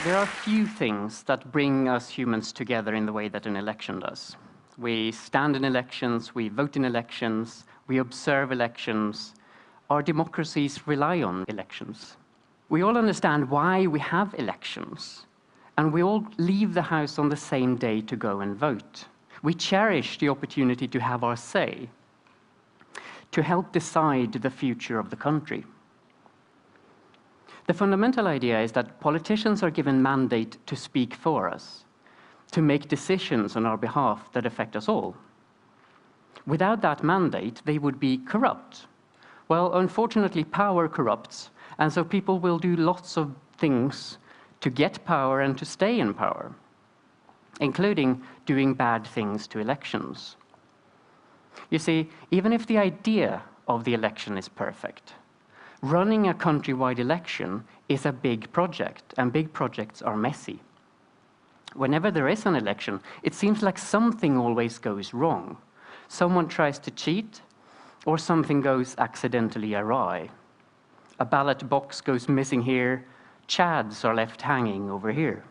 There are few things that bring us humans together in the way that an election does. We stand in elections, we vote in elections, we observe elections. Our democracies rely on elections. We all understand why we have elections, and we all leave the house on the same day to go and vote. We cherish the opportunity to have our say, to help decide the future of the country. The fundamental idea is that politicians are given mandate to speak for us, to make decisions on our behalf that affect us all. Without that mandate, they would be corrupt. Well, unfortunately, power corrupts, and so people will do lots of things to get power and to stay in power, including doing bad things to elections. You see, even if the idea of the election is perfect, running a countrywide election is a big project, and big projects are messy. Whenever there is an election, it seems like something always goes wrong. Someone tries to cheat, or something goes accidentally awry. A ballot box goes missing here, chads are left hanging over here.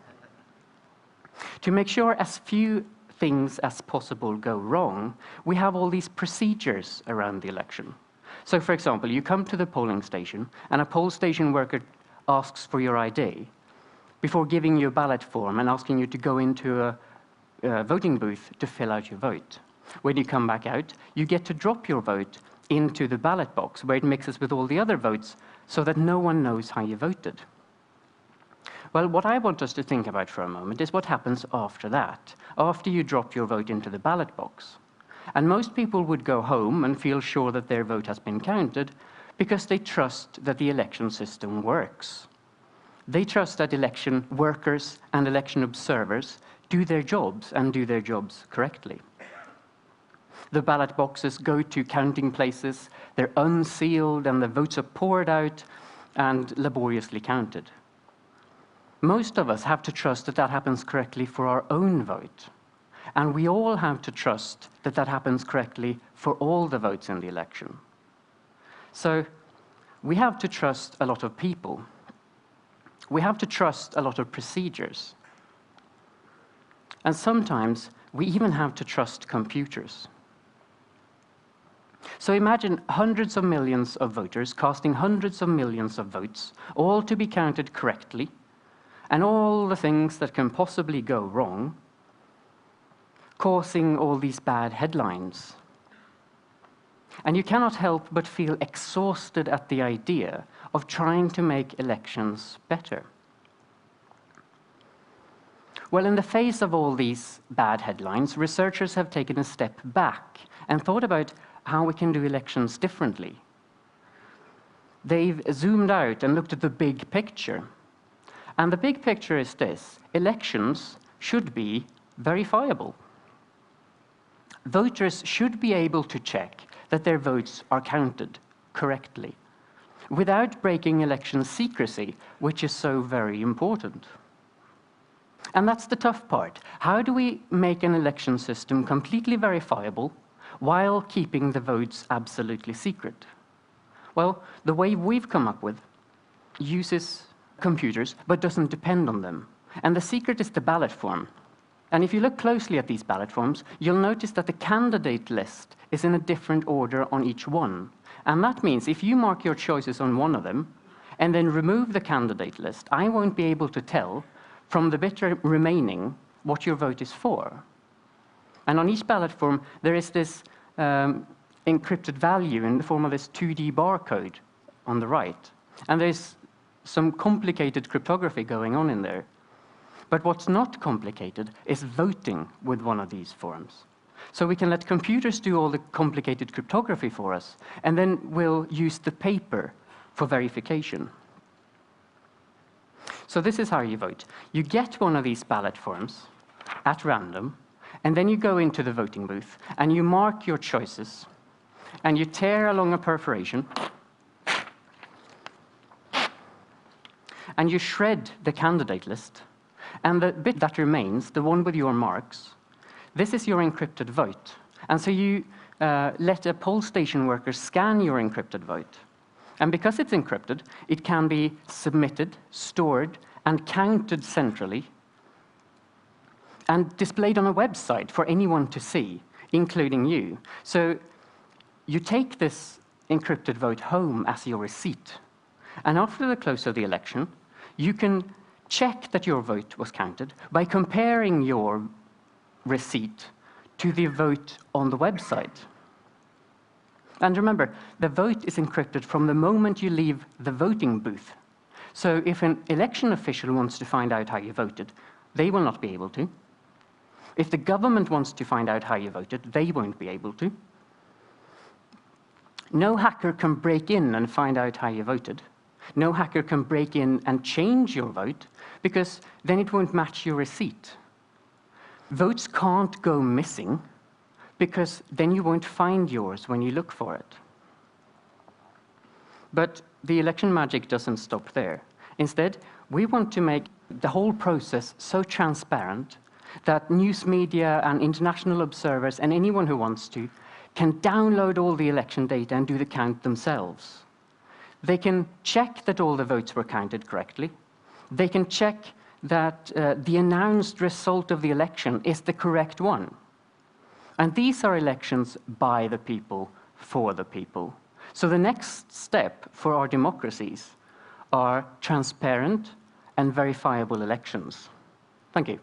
To make sure as few things as possible go wrong, we have all these procedures around the election. So, for example, you come to the polling station, and a poll station worker asks for your ID before giving you a ballot form and asking you to go into a voting booth to fill out your vote. When you come back out, you get to drop your vote into the ballot box, where it mixes with all the other votes so that no one knows how you voted. Well, what I want us to think about for a moment is what happens after that, after you drop your vote into the ballot box. And most people would go home and feel sure that their vote has been counted because they trust that the election system works. They trust that election workers and election observers do their jobs and do their jobs correctly. The ballot boxes go to counting places, they're unsealed, and the votes are poured out and laboriously counted. Most of us have to trust that that happens correctly for our own vote. And we all have to trust that that happens correctly for all the votes in the election. So we have to trust a lot of people. We have to trust a lot of procedures. And sometimes we even have to trust computers. So imagine hundreds of millions of voters casting hundreds of millions of votes, all to be counted correctly, and all the things that can possibly go wrong, causing all these bad headlines. And you cannot help but feel exhausted at the idea of trying to make elections better. Well, in the face of all these bad headlines, researchers have taken a step back and thought about how we can do elections differently. They've zoomed out and looked at the big picture. And the big picture is this: elections should be verifiable. Voters should be able to check that their votes are counted correctly, without breaking election secrecy, which is so very important. And that's the tough part. How do we make an election system completely verifiable while keeping the votes absolutely secret? Well, the way we've come up with uses computers, but doesn't depend on them. And the secret is the ballot form. And if you look closely at these ballot forms, you'll notice that the candidate list is in a different order on each one. And that means if you mark your choices on one of them, and then remove the candidate list, I won't be able to tell from the bit remaining what your vote is for. And on each ballot form, there is this encrypted value in the form of this 2D barcode on the right. And there's some complicated cryptography going on in there. But what's not complicated is voting with one of these forms. So we can let computers do all the complicated cryptography for us, and then we'll use the paper for verification. So this is how you vote. You get one of these ballot forms at random, and then you go into the voting booth, and you mark your choices, and you tear along a perforation, and you shred the candidate list. And the bit that remains, the one with your marks, this is your encrypted vote. And so you let a poll station worker scan your encrypted vote. And because it's encrypted, it can be submitted, stored, and counted centrally and displayed on a website for anyone to see, including you. So you take this encrypted vote home as your receipt. And after the close of the election, you can check that your vote was counted by comparing your receipt to the vote on the website. And remember, the vote is encrypted from the moment you leave the voting booth. So if an election official wants to find out how you voted, they will not be able to. If the government wants to find out how you voted, they won't be able to. No hacker can break in and find out how you voted. No hacker can break in and change your vote, because then it won't match your receipt. Votes can't go missing, because then you won't find yours when you look for it. But the election magic doesn't stop there. Instead, we want to make the whole process so transparent that news media and international observers and anyone who wants to can download all the election data and do the count themselves. They can check that all the votes were counted correctly. They can check that the announced result of the election is the correct one. And these are elections by the people, for the people. So the next step for our democracies are transparent and verifiable elections. Thank you.